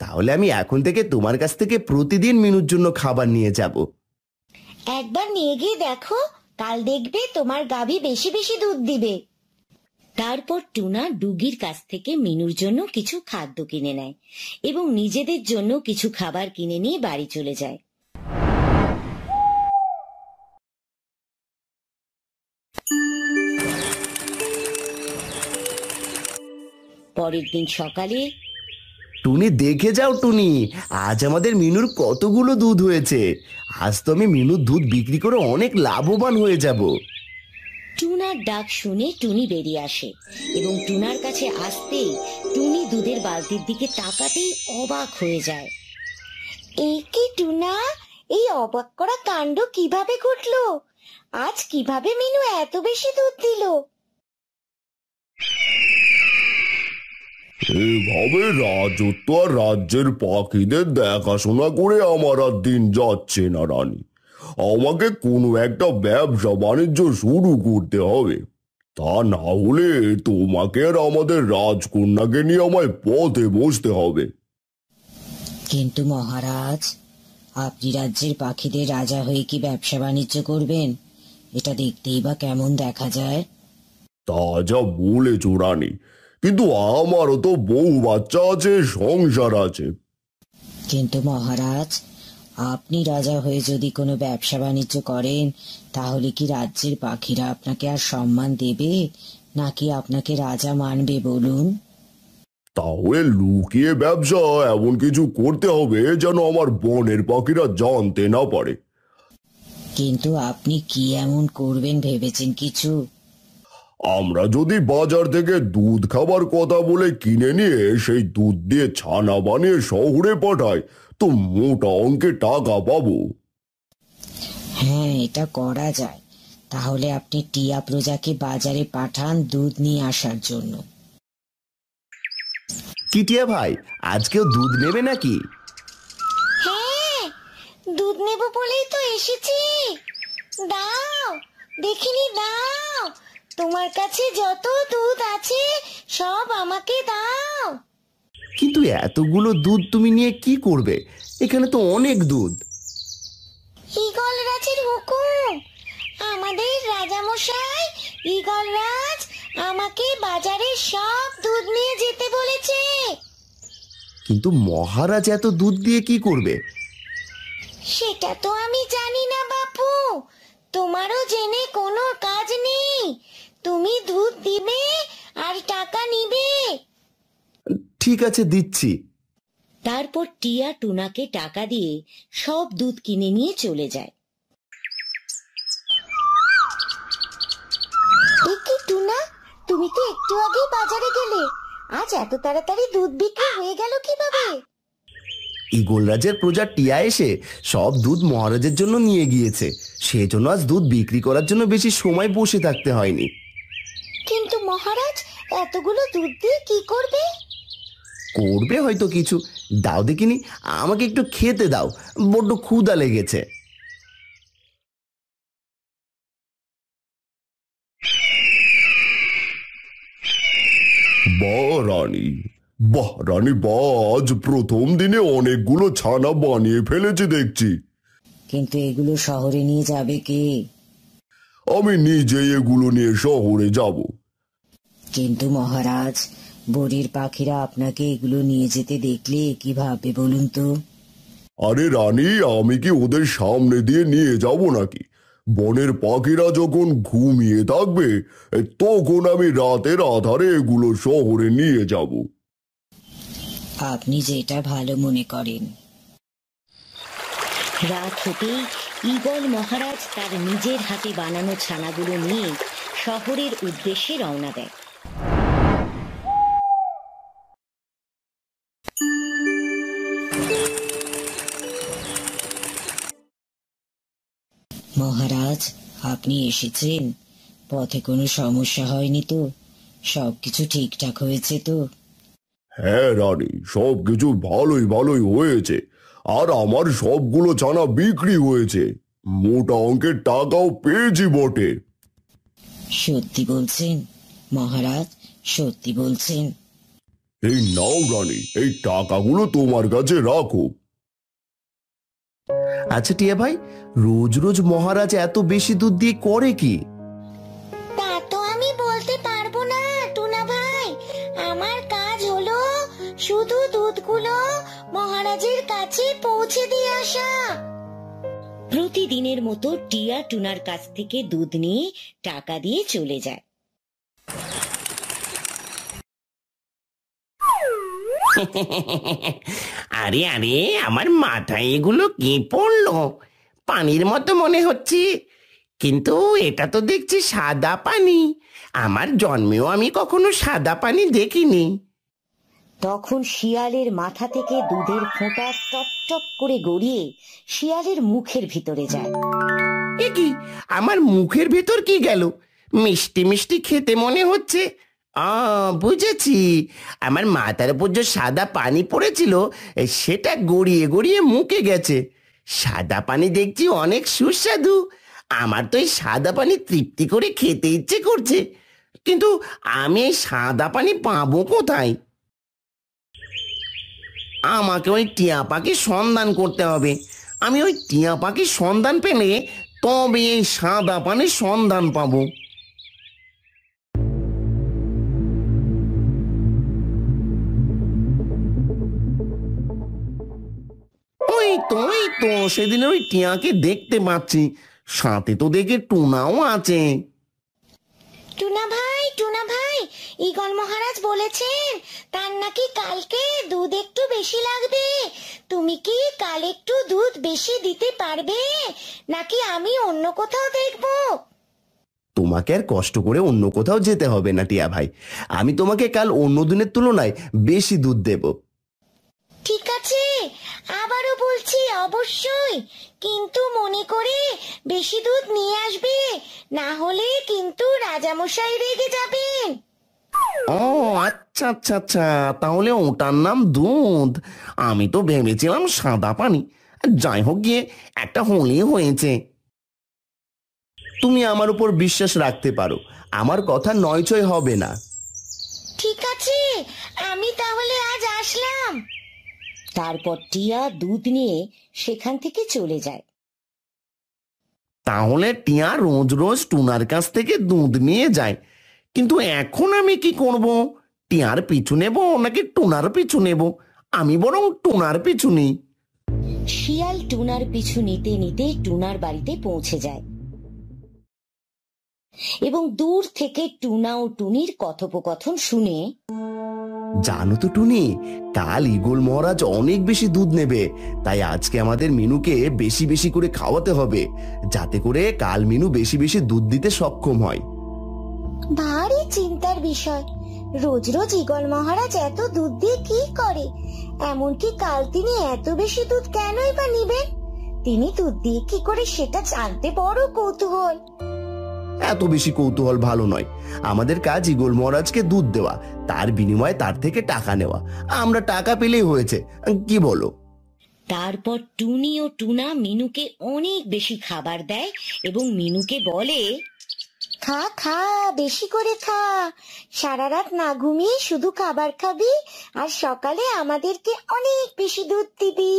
H: তাহলে আমি এখন থেকে তোমার কাছ থেকে প্রতিদিন মিনুর জন্য খাবার নিয়ে যাব।
C: একবার নিয়ে গিয়ে দেখো, কাল দেখবে তোমার গাভী বেশি বেশি দুধ দিবে।
B: তারপর টুনা ডুগির কাছ থেকে মিনুর জন্য কিছু খাদ্য কিনে নেয় এবং নিজেদের জন্য কিছু খাবার কিনে নিয়ে বাড়ি চলে যায়। পরের দিন সকালে,
H: টুনি দেখে যাও টুনি, আজ আমাদের মিনুর কতগুলো দুধ হয়েছে। আজ তো আমি মিনুর দুধ বিক্রি করে অনেক লাভবান হয়ে যাব।
B: টুনার ডাক শুনে টুনি বেরিয়ে আসে এবং টুনার কাছে আসতেই টুনি দুধের বালতির দিকে তাকাতেই অবাক হয়ে যায়।
C: এই কি টুনা, এই অবাক করা কাণ্ড কিভাবে ঘটলো? আজ কিভাবে মিনু এত বেশি দুধ দিল?
H: এইভাবে রাজত্ব আর রাজ্যের পাখিদের দেখাশোনা করে আমার আর দিন যাচ্ছে না রানী।
K: আমাকে কোনো একটা ব্যবসা বাণিজ্য শুরু করতে হবে। তা না হলে তোমাকে আর আমাদের রাজকন্যাকে নিয়ে আমায় পথে বসতে হবে।
I: কিন্তু মহারাজ, আপনি রাজ্যের পাখিদের রাজা হয়ে কি ব্যবসা বাণিজ্য করবেন? এটা দেখতেই বা কেমন দেখা যায়।
K: তা যা বলেছ রানী, কিন্তু আমারও তো বউ বাচ্চা আছে, সংসার আছে।
I: কিন্তু মহারাজ, আপনি রাজা হয়ে যদি কোনো ব্যবসা বাণিজ্য করেন, তাহলে কি রাজ্যের পাখিরা আপনাকে আর সম্মান দেবে, নাকি আপনাকে রাজা মানবে বলুন?
K: তাহলে লুকিয়ে ব্যবসা এমন কিছু করতে হবে যেন আমার বনের পাখিরা জানতে না পারে।
I: কিন্তু আপনি কি এমন করবেন ভেবেছেন কিছু?
K: আমরা যদি বাজার থেকে দুধ খাবার কথা বলে কিনে নিয়ে সেই দুধ দিয়ে ছানা বানিয়ে শহরে পাঠাই, তো মোটা অঙ্কে টাকা পাবো।
I: হ্যাঁ, এটা করা যায়। তাহলে আপনি টিয়া প্রজাকে বাজারে পাঠান দুধ নিয়ে আসার জন্য।
H: কি টিয়া ভাই, আজকেও দুধ নেবে নাকি?
C: হ্যাঁ, দুধ নেব বলেই তো এসেছি। দাও, দেখিনি, দাও। তোমার কাছে যত দুধ আছে সব আমাকে দাও।
H: কিন্তু এতগুলো দুধ তুমি নিয়ে কি করবে? এখানে তো অনেক দুধ।
C: ঈগল রাজের হুকুম। আমাদের রাজামশাই ঈগল রাজ আমাকে বাজারে সব দুধ নিয়ে যেতে বলেছে।
H: কিন্তু মহারাজ এত দুধ দিয়ে কি করবে?
C: সেটা তো আমি জানি না বাপু, তোমারও জেনে কোনো কাজ নেই। তুমি দুধ দিবে আর টাকা নিবে।
H: ঠিক আছে, দিচ্ছি।
B: তারপর টিয়া টুনাকে টাকা দিয়ে সব দুধ কিনে নিয়ে চলে যায়।
C: কি টুনা, তুমি তো একটু আগেই বাজারে গেলে, আজ এত তাড়াতাড়ি দুধ বিক্রি হয়ে গেল কিভাবে?
H: ঈগল রাজের প্রজা টিয়া এসে সব দুধ মহারাজের জন্য নিয়ে গিয়েছে, সেজন্য আজ দুধ বিক্রি করার জন্য বেশি সময় বসে থাকতে হয়নি।
C: কিন্তু মহারাজ এতগুলো দুধ দিয়ে কি করবে?
H: করবে হয়তো কিছু। দাও দেখিনি, আমাকে একটু খেতে দাও, বড্ড ক্ষুধা লেগেছে।
K: বাহ রানী, বাহ রানী, বাহ, আজ প্রথম দিনে অনেকগুলো ছানা বানিয়ে ফেলেছি দেখছি।
I: কিন্তু এগুলো শহরে নিয়ে যাবে কে?
K: আমি নিজেই এগুলো নিয়ে শহরে যাব।
I: কিন্তু মহারাজ, বনের পাখিরা আপনাকে এগুলো নিয়ে যেতে দেখলে কি ভাববে বলুন তো?
K: আরে রানী, আমি কি ওদের সামনে দিয়ে নিয়ে যাব নাকি? বনের পাখিরা যখন ঘুমিয়ে থাকবে, তখন আমি রাতের আধারে এগুলো শহরে নিয়ে যাব।
I: আপনি যেটা ভালো মনে করেন।
B: রাত হতেই ঈগল মহারাজ তার নিজের হাতে বানানো ছানাগুলো নিয়ে শহরের উদ্দেশ্যে রওনা দেয়।
I: মহারাজ, আপনি এসেছেন? পথে কোনো সমস্যা হয়নি তো? সবকিছু ঠিকঠাক হয়েছে তো?
K: হ্যাঁ রানী, সবকিছু ভালোই ভালোই হয়েছে। আর আমার সবগুলো ছানা বিক্রি হয়েছে, মোটা অঙ্কের টাকাও পেয়েছি বটে।
I: সত্যি বলছেন মহারাজ? সত্যি বলছেন?
K: এই নাও রানী, এই টাকাগুলো তোমার কাছে রাখো।
H: আচ্ছা টিয়া ভাই, রোজ রোজ মহারাজ এত বেশি দুধ দিয়ে করে কি?
C: তা তো আমি বলতে পারবো না টুনা ভাই। আমার কাজ হলো শুধু দুধগুলো মহারাজের কাছে পৌঁছে দিয়ে আসা।
B: প্রতিদিনের মতো টিয়া টুনার কাছ থেকে দুধ নিয়ে টাকা দিয়ে চলে যায়।
J: আরে আরে, আমার মাথায় এগুলো কি পড়লো? পানির মতো মনে হচ্ছে, কিন্তু এটা তো দেখছি সাদা পানি। আমার জন্মেও আমি কখনো সাদা পানি দেখিনি।
B: তখন শিয়ালের মাথা থেকে দুধের ফোঁটা টপ টপ করে গড়িয়ে শিয়ালের মুখের ভিতরে যায়।
J: এ কি, আমার মুখের ভেতর কি গেল? মিষ্টি মিষ্টি খেতে মনে হচ্ছে। বুঝেছি, আমার মাথার উপর যে সাদা পানি পড়েছিল সেটা গড়িয়ে গড়িয়ে মুখে গেছে। সাদা পানি দেখছি অনেক সুস্বাদু। আমার তো এই সাদা পানি তৃপ্তি করে খেতে ইচ্ছে করছে, কিন্তু আমি এই সাদা পানি পাবো কোথায়? আমাকে ওই টিয়া পাখির সন্ধান করতে হবে। আমি ওই টিয়া পাখির সন্ধান পেলে তবে এই সাদা পানির সন্ধান পাবো। ওই তো সেদিন ওই টিয়াকে দেখতে পাচ্ছি, সাথে তো দেখে টুনাও আছে।
C: টুনা ভাই, ঈগল মহারাজ বলেছেন তার নাকি কালকে দুধ একটু বেশি লাগবে। তুমি কি কাল একটু দুধ বেশি দিতে পারবে, নাকি আমি অন্য কোথাও দেখবো?
H: তোমাকে আর কষ্ট করে অন্য কোথাও যেতে হবে না টিয়া ভাই, আমি তোমাকে কাল অন্য দিনের তুলনায় বেশি দুধ দেব।
C: ঠিক আছে, আবারও বলছি অবশ্যই, কিন্তু মনে করে বেশি দুধ নিয়ে আসবে, না হলে কিন্তু রাজামশাই রেগে যাবেন।
J: ও আচ্ছা আচ্ছা আচ্ছা, তাহলে ওটার নাম দুধ। আমি তো ভেবেছিলাম সাদা পানি। যাই হোক, গিয়ে একটা হোলি হয়েছে।
H: তুমি আমার উপর বিশ্বাস রাখতে পারো, আমার কথা নয়ছয় হবে না।
C: ঠিক আছে, আমি তাহলে আজ আসলাম।
B: তারপর টিয়া দুধ নিয়ে সেখান থেকে চলে যায়।
J: তাহলে টিয়া রোজ রোজ টুনার কাছ থেকে দুধ নিয়ে যায়, কিন্তু এখন আমি কি করব? টিয়ার পিছু নেব নাকি টুনার পিছু নেব? আমি বরং টুনার পিছু নিই।
B: শিয়াল টুনার পিছু নিতে নিতে টুনার বাড়িতে পৌঁছে যায় এবং দূর থেকে টুনা ও টুনির কথোপকথন শুনে,
H: জানো তো টুনি, কাল ঈগল মহারাজ অনেক বেশি দুধ নেবে, তাই আজকে আমাদের মিনুকে বেশি বেশি করে খাওয়াতে হবে, যাতে করে কাল মিনু বেশি বেশি দুধ দিতে সক্ষম হয়।
C: ভারী চিন্তার বিষয়, রোজ রোজ ঈগল মহারাজ এত দুধ দিয়ে কি করে? এমনকি কাল তিনি এত বেশি দুধ কেনই বা নিবেন? তিনি দুধ দিয়ে কি করে সেটা জানতে বড় কৌতূহল।
H: এত বেশি কৌতূহল ভালো নয়, আমাদের কাজ ঈগল মহারাজকে দুধ দেওয়া, তার বিনিময়ে তার থেকে টাকা নেওয়া। আমরা টাকা পেলেই হয়েছে, কি বলো?
B: তারপর টুনি ও টুনা মিনুকে অনেক বেশি খাবার দেয় এবং মিনুকে বলে,
C: খা খা, বেশি করে খা, সারা রাত না ঘুমিয়ে শুধু খাবার খাবি আর সকালে আমাদেরকে অনেক বেশি দুধ দিবি।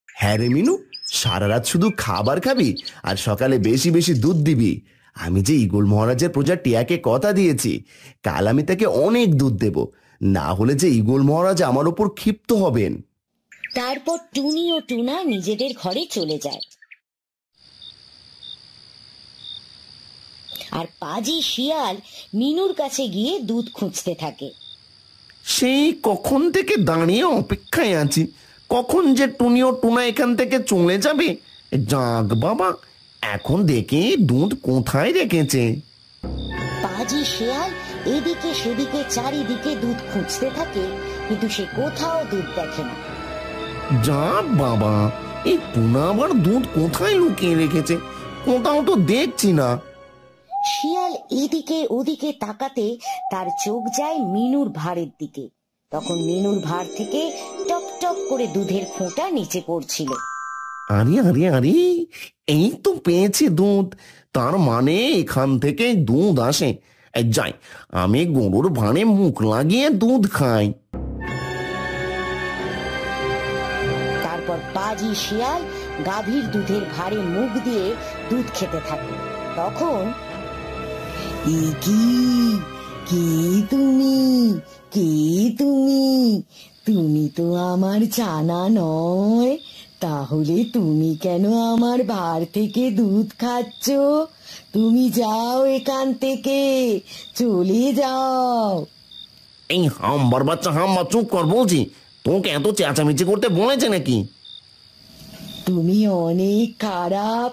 H: হ্যাঁ রে মিনু, সারা রাত শুধু খাবার খাবি আর সকালে বেশি বেশি দুধ দিবি। আমি যে ঈগল মহারাজের প্রজা টিয়াকে কথা দিয়েছি, কাল আমি তাকে অনেক দুধ দেব, না হলে যে ঈগল মহারাজ আমার উপর ক্ষিপ্ত হবেন।
B: তারপর টুনি ও টুনা নিজেদের ঘরে চলে যায় আর পাজি শিয়াল মিনুর কাছে গিয়ে দুধ খুঁজতে থাকে।
J: সেই কখন থেকে দাঁড়িয়ে অপেক্ষায় আছি, কখন যে টুনি ও টুনা এখান থেকে চলে যাবে। যাক বাবা, এখন দেখি দুধ কোথায় রেখেছে।
B: পাজি শিয়াল এদিকে সেদিকে চারিদিকে দুধ খুঁজতে থাকে, কিন্তু সে কোথাও দুধ দেখে না।
J: যা বাবা, এই টুনা আবার দুধ কোথায় লুকিয়ে রেখেছে? কোথাও তো দেখছি না।
B: শিয়াল এদিকে ওদিকে তাকাতে তার চোখ যায় মিনুর ভাঁড়ের দিকে। তখন মিনুর ভাঁড় থেকে টক টক করে দুধের ফোঁটা নিচে পড়ছিল।
J: আরে আরে আরে, এই তো পেয়েছি দুধ, তার মানে এখান থেকে দুধ আসে। যাই, আমি গরুর ভাঁড়ে মুখ লাগিয়ে দুধ খাই।
B: তারপর পাজি শিয়াল গাভীর দুধের ভাঁড়ে মুখ দিয়ে দুধ খেতে থাকে। তখন, কে তুমি, কে তুমি? তুমি তো আমার জানা নয়, তাহলে তুমি কেন আমার ভাঁড় থেকে দুধ খাচ্ছ? তুমি যাও এখান থেকে, চলে যাও।
J: এই হাম্বার বাচ্চা, হাম্বা, চুপ কর বলছি। তোকে এত চেঁচামেচি করতে বলেছে নাকি?
B: তুমি অনেক খারাপ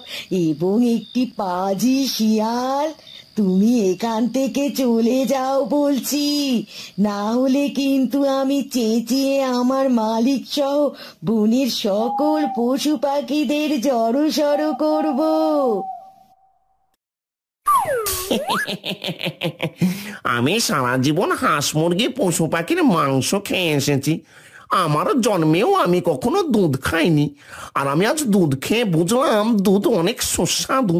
B: এবং একটি পাজি শিয়াল। তুমি এখান থেকে চলে যাও বলছি, না হলে কিন্তু আমি চেঁচিয়ে আমার মালিক সহ বনের সকল পশু পাখিদের জড়সড় করব।
J: আমি সারা জীবন হাঁস মুরগি পশু পাখির মাংস খেয়ে এসেছি, আমার জন্মেও আমি কখনো দুধ খাইনি, আর আমি আজ দুধ খেয়ে বুঝলাম দুধ অনেক সুস্বাদু,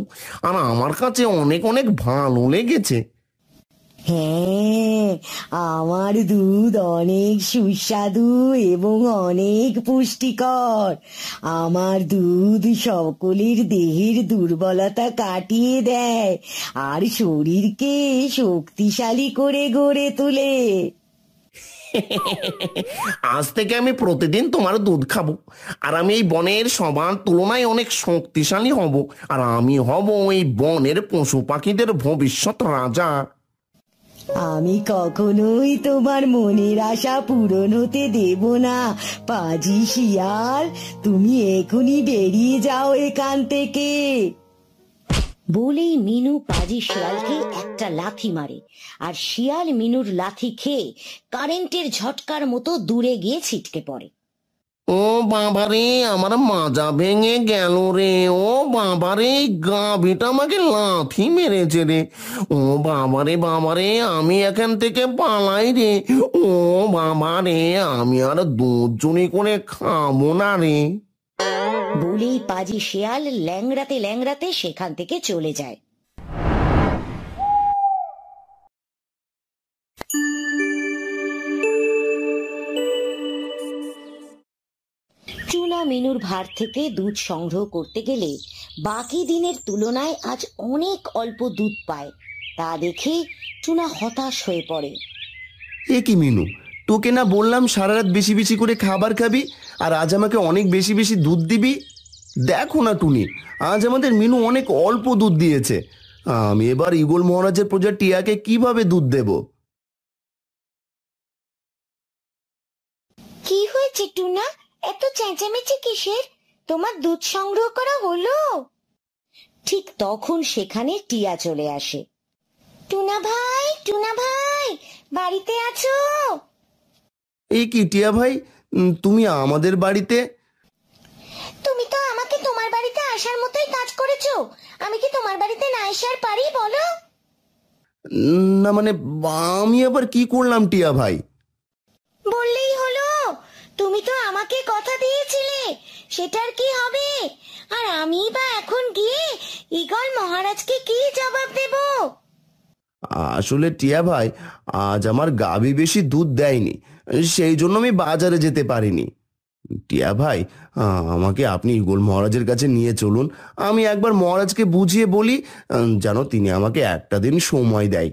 J: আর আমার কাছে অনেক অনেক ভালো লেগেছে।
I: হ্যাঁ, আমার দুধ অনেক সুস্বাদু এবং অনেক পুষ্টিকর। আমার দুধ সকলের দেহের দুর্বলতা কাটিয়ে দেয় আর শরীরকে শক্তিশালী করে গড়ে তোলে।
J: আজ থেকে আমি প্রতিদিন তোমার দুধ খাবো, আর আমি এই বনের সবার তুলনায় অনেক শক্তিশালী হব, আর আমি হব এই বনের পশু পাখিদের ভবিষ্যৎ রাজা।
I: আমি কখনোই তোমার মনের আশা পূরণ হতে দেব না পাজি শিয়াল। তুমি এখনই বেরিয়ে যাও এখান থেকে।
B: বলেই মিনু পাজি শিয়ালকে একটা লাথি মারে, আর শিয়াল মিনুর লাথি খেয়ে কারেন্টের ঝটকার মতো দূরে গিয়ে ছিটকে পড়ে।
J: ও বাবারে, আমার মাজা ভেঙে গেল রে। ও বাবারে, গাভীটা আমাকে লাথি মেরেছে রে। ও বাবারে বাবারে, আমি এখান থেকে পালাই রে। ও বাবারে, আমি আর দুধ চুরি করে খাবো না রে।
B: বলেই পাজি শিয়াল ল্যাংড়াতে ল্যাংড়াতে সেখান থেকে চলে যায়। টুনা মিনুর ভার থেকে দুধ সংগ্রহ করতে গেলে বাকি দিনের তুলনায় আজ অনেক অল্প দুধ পায়। তা দেখে টুনা হতাশ হয়ে পড়ে।
H: এ কি মিনু, তোকে না বললাম সারা রাত বেশি বেশি করে খাবার খাবি, আর আজ আমাকে অনেক বেশি বেশি দুধ দিবি? দেখো না টুনি, আজ আমাদের মিনু অনেক অল্প দুধ দিয়েছে। আমি এবার ঈগল মহারাজের প্রজা টিয়াকে কিভাবে দুধ দেব?
B: কি হয়েছে টুনা, এত চেঁচামেচি কিসের? তোমার দুধ সংগ্রহ করা হলো? ঠিক তখন সেখানে টিয়া চলে আসে। টুনা ভাই, টুনা ভাই, বাড়িতে আছো?
H: এই কি টিয়া ভাই, তুমি আমাদের বাড়িতে?
B: তুমি তো আমাকে তোমার বাড়িতে আসার মতোই কাজ করেছো, আমি কি তোমার বাড়িতে না আসার পারি বলো?
H: না মানে, আমি আবার কি করলাম টিয়া ভাই?
B: বললেই হলো, তুমি তো আমাকে কথা দিয়েছিলে, সেটার কি হবে? আর আমি বা এখন গিয়ে ঈগল মহারাজকে কি জবাব দেব?
H: আসলে টিয়া ভাই, আজ আমার গাভী বেশি দুধ দেয়নি, সেই জন্য আমি বাজারে যেতে পারিনি। টিয়া ভাই, আমাকে আপনি ঈগল মহারাজের কাছে নিয়ে চলুন। আমি একবার মহারাজকে বুঝিয়ে বলি, যেন তিনি আমাকে একটা দিন সময় দেয়।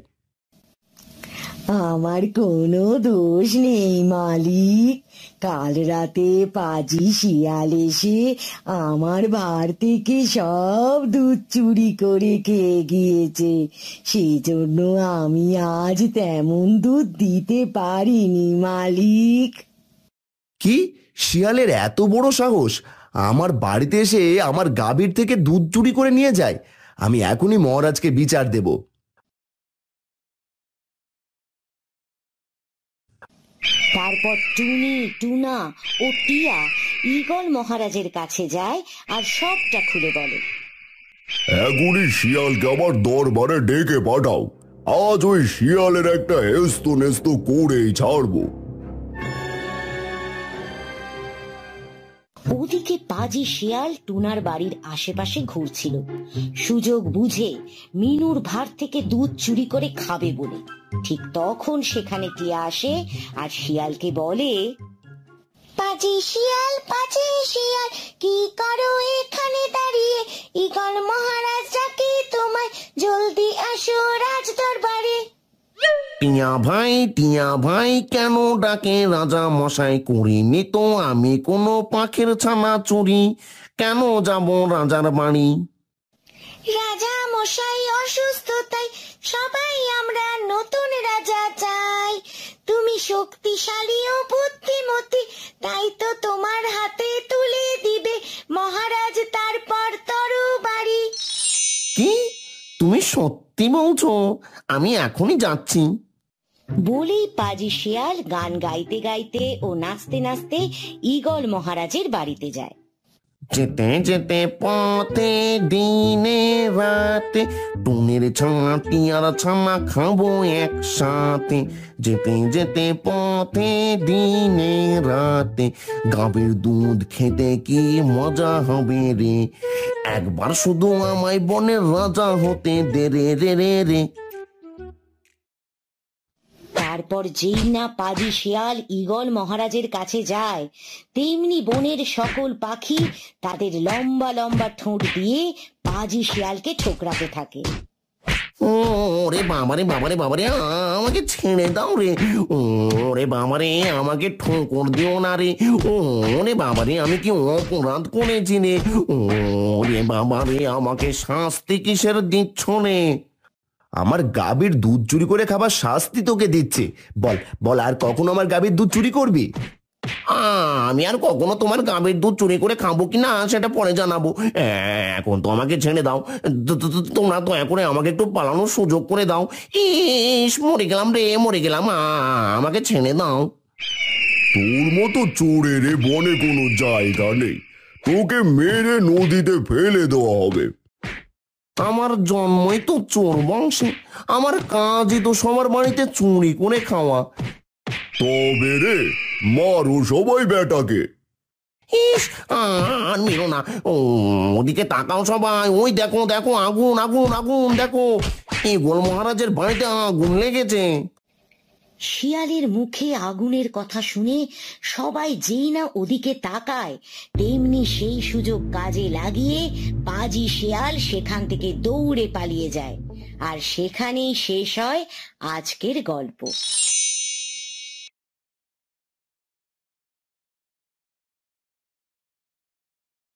I: আমার কোনো দোষ নেই মালিক। কাল রাতে পাজি শিয়াল এসে আমার ভার থেকে সব দুধ চুরি করে খেয়ে গিয়েছে, সেই জন্য আমি আজ তেমন দুধ দিতে পারিনি মালিক।
H: কি, শিয়ালের এত বড় সাহস আমার বাড়িতে এসে আমার গাভীর থেকে দুধ চুরি করে নিয়ে যায়? আমি এখনই মহারাজকে বিচার দেব।
B: তারপর টুনি, টুনা ও টিয়া ঈগল মহারাজের কাছে যায় আর সবটা খুলে বলে।
K: এখনই শিয়ালকে আমার দরবারে ডেকে পাঠাও, আজ ওই শিয়ালের একটা হেস্ত নেস্ত করেই ছাড়বো।
B: ওদিকে পাজি শিয়াল টুনার বাড়ির আশেপাশে ঘুরছিল, সুযোগ বুঝে মিনুর ভার থেকে দুধ চুরি করে খাবে বলে। ঠিক তখন সেখানে টিয়া আসে আর শিয়ালকে বলে, পাজি শিয়াল, পাজি শিয়াল, কি করো এখানে দাঁড়িয়ে? ঈগল মহারাজ ডাকে তোমায়, জলদি আসো রাজ দরবারে।
J: টিয়া ভাই কেন ডাকে রাজা মশাই? করিনি তো আমি কোনো পাখির ছানা চুরি, কেন যাব রাজার বাড়ি?
B: রাজা মশাই অসুস্থ, তাই সবাই আমরা নতুন রাজা চাই। তুমি শক্তিশালী ও বুদ্ধিমতী, তাই তো তোমার হাতে তুলে দিবে মহারাজ তারপর তরবারি।
J: কি, তুমি সত্যি বলছো? আমি এখনই যাচ্ছি।
B: বলেই পাজি শিয়াল গান গাইতে গাইতে ও নাচতে নাচতে ঈগল মহারাজের বাড়িতে যায়।
J: যেতে যেতে পথে দিনে রাতে টুনির ছাটি আর ছানা খাবো একসাথে। যেতে যেতে পথে দিনে রাতে গাভীর দুধ খেতে কি মজা হবে রে। একবার শুধু আমায় বনের রাজা হতে দে রে রে রে রে।
B: তারপর যেই না পাজি শিয়াল ঈগল মহারাজের কাছে যায়, তেমনি বনের সকল পাখি তাদের লম্বা লম্বা ঠোঁট দিয়ে পাজি শিয়ালকে ঠোকরাতে থাকে।
J: ওরে বাবারে বাবারে বাবারে, আমাকে ছেড়ে দাও রে। ওরে বাবারে, আমাকে ঠোকর দিও না রে। ওরে বাবারে, আমি কি অপরাধ করেছি রে? ওরে বাবারে, আমাকে শাস্তি কিসের দিচ্ছ রে?
H: আমার গাভীর দুধ চুরি করে খাবার শাস্তি তোকে দিচ্ছে। বল বল, আর কখনো আমার গাভীর দুধ চুরি করবি?
J: আমি আর কখনো তোমার গাভীর দুধ চুরি করে খাবো কিনা সেটা পরে জানাবো। এখন তো আমাকে ছেড়ে দাও। তোমরা দয়া করে আমাকে একটু পালানোর সুযোগ করে দাও। ইস, মরে গেলাম রে, মরে গেলাম। আমাকে ছেড়ে দাও।
K: তোর মতো চোরের এ বনে কোনো জায়গা নেই, তোকে মেরে নদীতে ফেলে দেওয়া হবে।
J: আমার জন্মই তো চোর বংশে, আমার কাজই তো সবার বাড়িতে চুরি করে খাওয়া।
K: তবে রে, মারো সবাই বেটাকে।
J: ইস, আর মেরো না। ওদিকে তাকাও সবাই, ওই দেখো দেখো, আগুন আগুন আগুন, দেখো ঈগল মহারাজের বাড়িতে আগুন লেগেছে।
B: শিয়ালের মুখে আগুনের কথা শুনে সবাই যেই না ওদিকে তাকায়, তেমনি সেই সুযোগ কাজে লাগিয়ে পাজি শিয়াল সেখান থেকে দৌড়ে পালিয়ে যায়। আর সেখানেই শেষ হয় আজকের গল্প।